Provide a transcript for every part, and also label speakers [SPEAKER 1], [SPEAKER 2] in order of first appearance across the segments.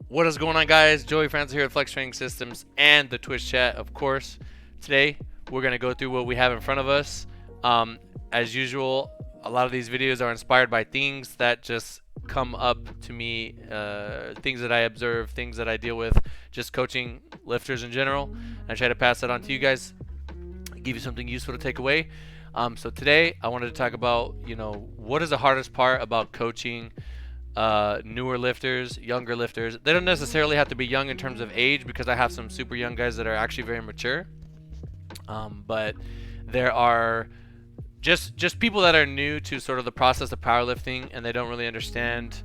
[SPEAKER 1] What is going on, guys? Joey Francis here at Flex Training Systems and the Twitch chat, of course. Today, we're going to go through what we have in front of us. As usual, a lot of these videos are inspired by things that just come up to me, things that I observe, things that I deal with, just coaching lifters in general. I try to pass that on to you guys, give you something useful to take away. So today, I wanted to talk about, what is the hardest part about coaching newer lifters, younger lifters. They don't necessarily have to be young in terms of age, because I have some super young guys that are actually very mature. But there are just people that are new to sort of the process of powerlifting, and they don't really understand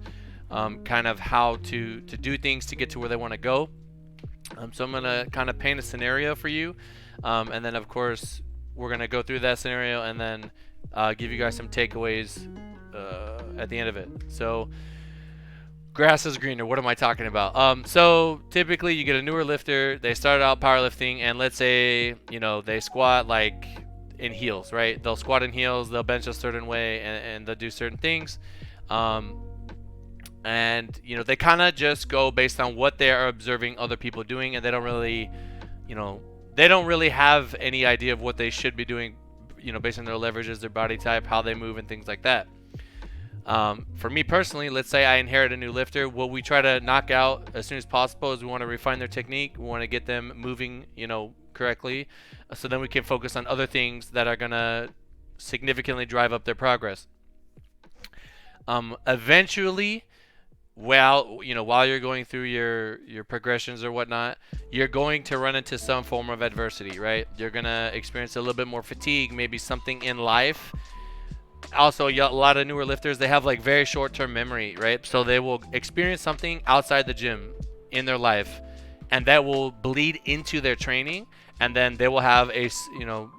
[SPEAKER 1] kind of how to do things to get to where they want to go. So I'm gonna kind of paint a scenario for you, and then of course we're gonna go through that scenario and then give you guys some takeaways at the end of it. So grass is greener. What am I talking about? So typically you get a newer lifter. They started out powerlifting, and let's say they squat like in heels, right? They'll squat in heels. They'll bench a certain way, and they'll do certain things. And they kind of just go based on what they are observing other people doing, and they don't really, have any idea of what they should be doing, based on their leverages, their body type, how they move, and things like that. For me personally, let's say I inherit a new lifter. What we try to knock out as soon as possible is we want to refine their technique. We want to get them moving, correctly, so then we can focus on other things that are gonna significantly drive up their progress. Eventually, while you're going through your progressions or whatnot, you're going to run into some form of adversity, right? You're gonna experience a little bit more fatigue, maybe something in life. Also, a lot of newer lifters, they have like very short-term memory, right? So they will experience something outside the gym in their life, and that will bleed into their training, and then they will have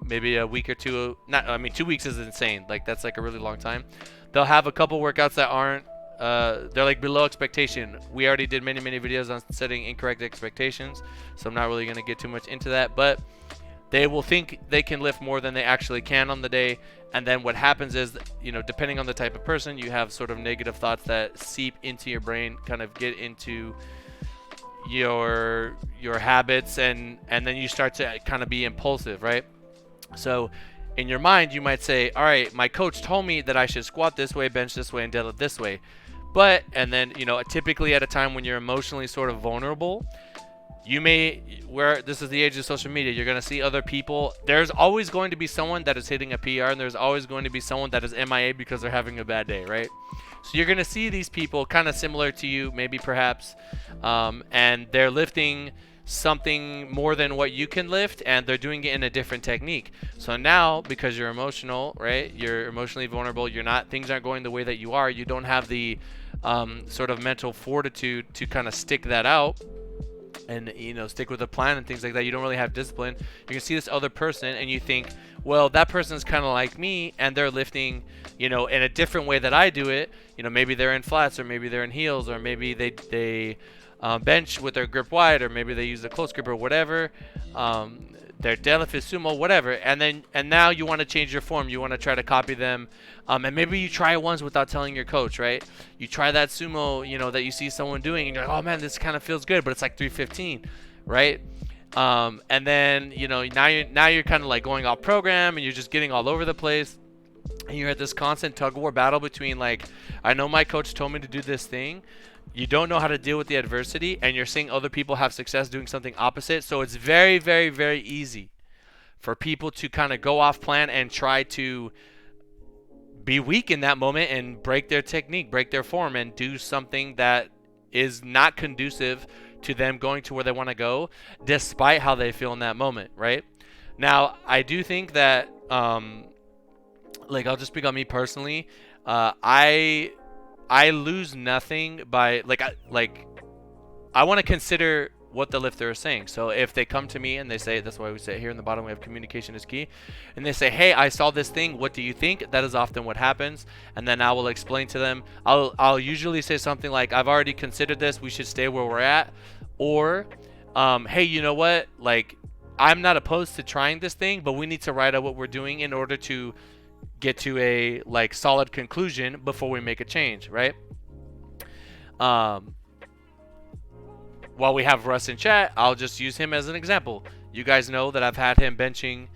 [SPEAKER 1] maybe a week or two. Not, I mean, 2 weeks is insane. Like, that's like a really long time. They'll have a couple workouts that aren't they're like below expectation. We already did many videos on setting incorrect expectations, so I'm not really going to get too much into that, but they will think they can lift more than they actually can on the day. And then what happens is, depending on the type of person, you have sort of negative thoughts that seep into your brain, kind of get into your habits, and then you start to kind of be impulsive, right? So in your mind, you might say, all right, my coach told me that I should squat this way, bench this way, and deadlift this way. But, and then, typically at a time when you're emotionally sort of vulnerable, where this is the age of social media, you're going to see other people. There's always going to be someone that is hitting a PR, and there's always going to be someone that is MIA because they're having a bad day, right? So you're going to see these people kind of similar to you, maybe perhaps, and they're lifting something more than what you can lift, and they're doing it in a different technique. So now, because you're emotional, right? You're emotionally vulnerable. Things aren't going the way that you are. You don't have the sort of mental fortitude to kind of stick that out and stick with a plan and things like that. You don't really have discipline. You can see this other person and you think, well, that person's kind of like me, and they're lifting in a different way that I do it. Maybe they're in flats, or maybe they're in heels, or maybe they bench with their grip wide, or maybe they use a close grip or whatever. Their deadlift is sumo, whatever, and now you want to change your form. You want to try to copy them, and maybe you try it once without telling your coach, right? You try that sumo, that you see someone doing, and you're like, oh man, this kind of feels good, but it's like 315, right? And then now you're kind of like going off program, and you're just getting all over the place, and you're at this constant tug of war battle between, like, I know my coach told me to do this thing. You don't know how to deal with the adversity, and you're seeing other people have success doing something opposite. So it's very, very, very easy for people to kind of go off plan and try to be weak in that moment and break their technique, break their form, and do something that is not conducive to them going to where they want to go, despite how they feel in that moment, right? Now, I do think that, I'll just speak on me personally. I lose nothing by I want to consider what the lifter is saying. So if they come to me and they say, that's why we say here in the bottom we have communication is key, and they say, hey, I saw this thing, what do you think? That is often what happens. And then I will explain to them. I'll usually say something like, I've already considered this, we should stay where we're at. Or hey, you know what, like, I'm not opposed to trying this thing, but we need to write out what we're doing in order to get to a solid conclusion before we make a change, right? while we have Russ in chat, I'll just use him as an example. You guys know that I've had him benching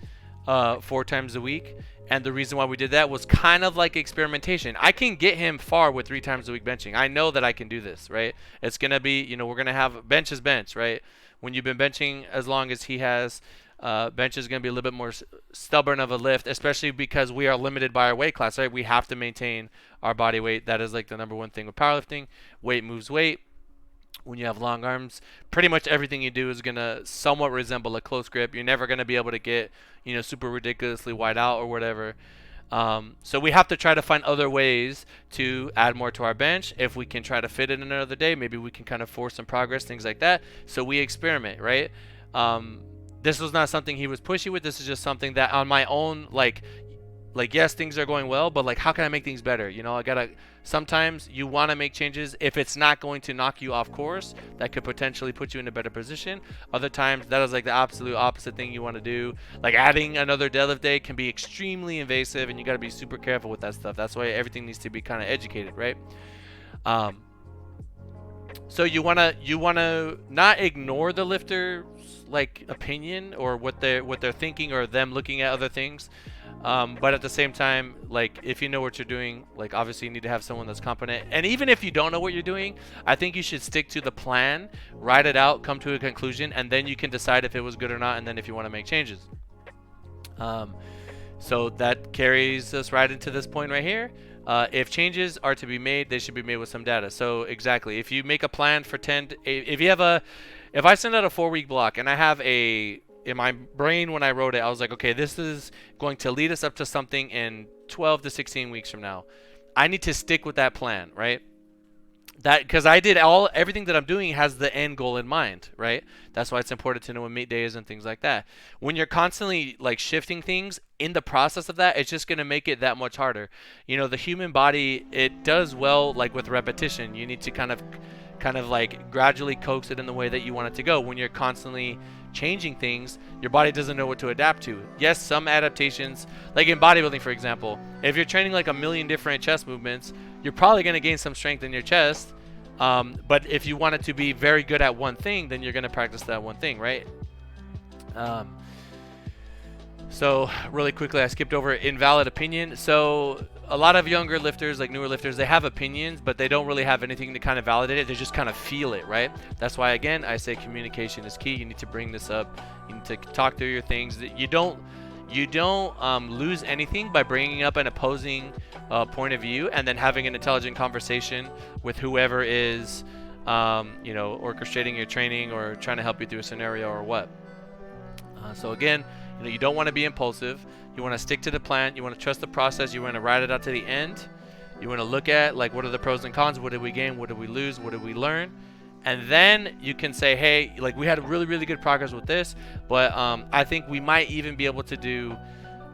[SPEAKER 1] 4 times a week. And the reason why we did that was kind of like experimentation. I can get him far with 3 times a week benching. I know that I can do this, right? It's going to be, we're going to have bench is bench, right? When you've been benching as long as he has, bench is going to be a little bit more stubborn of a lift, especially because we are limited by our weight class, right? We have to maintain our body weight. That is like the number one thing with powerlifting. Weight moves weight. When you have long arms, pretty much everything you do is going to somewhat resemble a close grip. You're never going to be able to get, super ridiculously wide out or whatever. So we have to try to find other ways to add more to our bench. If we can try to fit it in another day, maybe we can kind of force some progress, things like that. So we experiment, right? This was not something he was pushy with. This is just something that on my own, like yes, things are going well, but like, how can I make things better? Sometimes you want to make changes. If it's not going to knock you off course, that could potentially put you in a better position. Other times, that is like the absolute opposite thing you want to do. Like adding another deadlift day can be extremely invasive, and you got to be super careful with that stuff. That's why everything needs to be kind of educated, right? So you wanna not ignore the lifter's like opinion or what they're thinking or them looking at other things. But at the same time, like if you know what you're doing, like obviously you need to have someone that's competent. And even if you don't know what you're doing, I think you should stick to the plan, write it out, come to a conclusion, and then you can decide if it was good or not, and then if you want to make changes. So that carries us right into this point right here. If changes are to be made, they should be made with some data. So exactly, if you make a plan for 10, if I send out a 4-week block and I have in my brain when I wrote it, I was like, okay, this is going to lead us up to something in 12 to 16 weeks from now. I need to stick with that plan, right? That because I did everything that I'm doing has the end goal in mind, right? That's why it's important to know when meet day is and things like that. When you're constantly like shifting things in the process of that, it's just going to make it that much harder. The human body, it does well like with repetition. You need to kind of like gradually coax it in the way that you want it to go. When you're constantly changing things, your body doesn't know what to adapt to. Yes, some adaptations, like in bodybuilding, for example, if you're training like a million different chest movements, you're probably going to gain some strength in your chest. But if you want it to be very good at one thing, then you're going to practice that one thing, right? So really quickly, I skipped over invalid opinion. So a lot of younger lifters, like newer lifters, they have opinions, but they don't really have anything to kind of validate it. They just kind of feel it, right? That's why, again, I say communication is key. You need to bring this up. You need to talk through your things. You don't lose anything by bringing up an opposing point of view and then having an intelligent conversation with whoever is, orchestrating your training or trying to help you through a scenario or what. So again, you don't want to be impulsive. You want to stick to the plan. You want to trust the process. You want to ride it out to the end. You want to look at like what are the pros and cons. What did we gain? What did we lose? What did we learn? And then you can say, hey, like we had really, really good progress with this, but I think we might even be able to do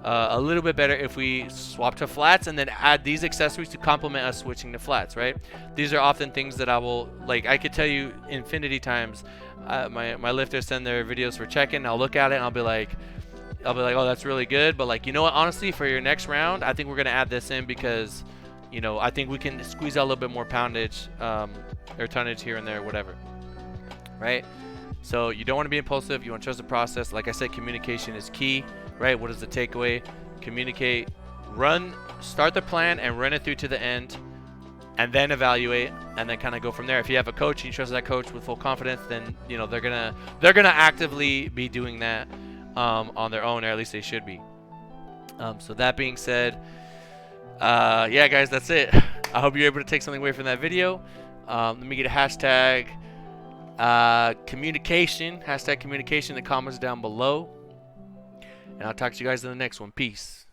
[SPEAKER 1] a little bit better if we swap to flats and then add these accessories to complement us switching to flats, right? These are often things that I could tell you infinity times. My lifters send their videos for check-in. I'll look at it and I'll be like, oh, that's really good. But like, you know what, honestly, for your next round, I think we're going to add this in because, I think we can squeeze out a little bit more poundage or tonnage here and there, whatever. Right? So you don't want to be impulsive. You want to trust the process. Like I said, communication is key, right? What is the takeaway? Communicate, start the plan and run it through to the end, and then evaluate, and then kind of go from there. If you have a coach and you trust that coach with full confidence, then they're gonna actively be doing that on their own, or at least they should be. So that being said, yeah, guys, that's it. I hope you're able to take something away from that video. Let me get a hashtag communication in the comments down below, and I'll talk to you guys in the next one. Peace.